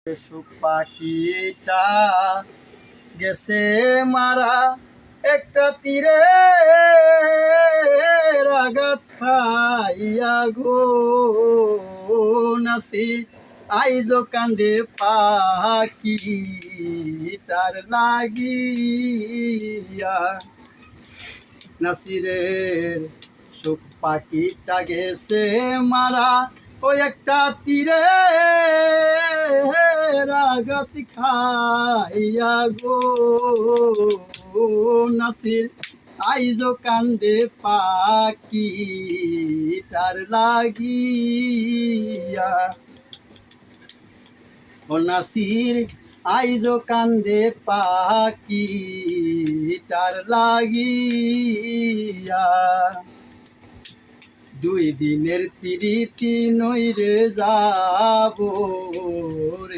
সুখ পাখিটা গেছে মারা একটা তীরে আঘাত খাইয়া গো নাসির আইজো কান্দে পাখিটার লাগিয়া নাসিরের সুখ পাখিটা গেছে মারা ওই একটা তীরে আঘাত খাইয়া গো নাসির আইজো কান্দে পাখিটার লাগিয়া ও নাসির আইজো কান্দে পাখিটার লাগিয়া দুই দিনের পিরিতি নইরে যাব রে।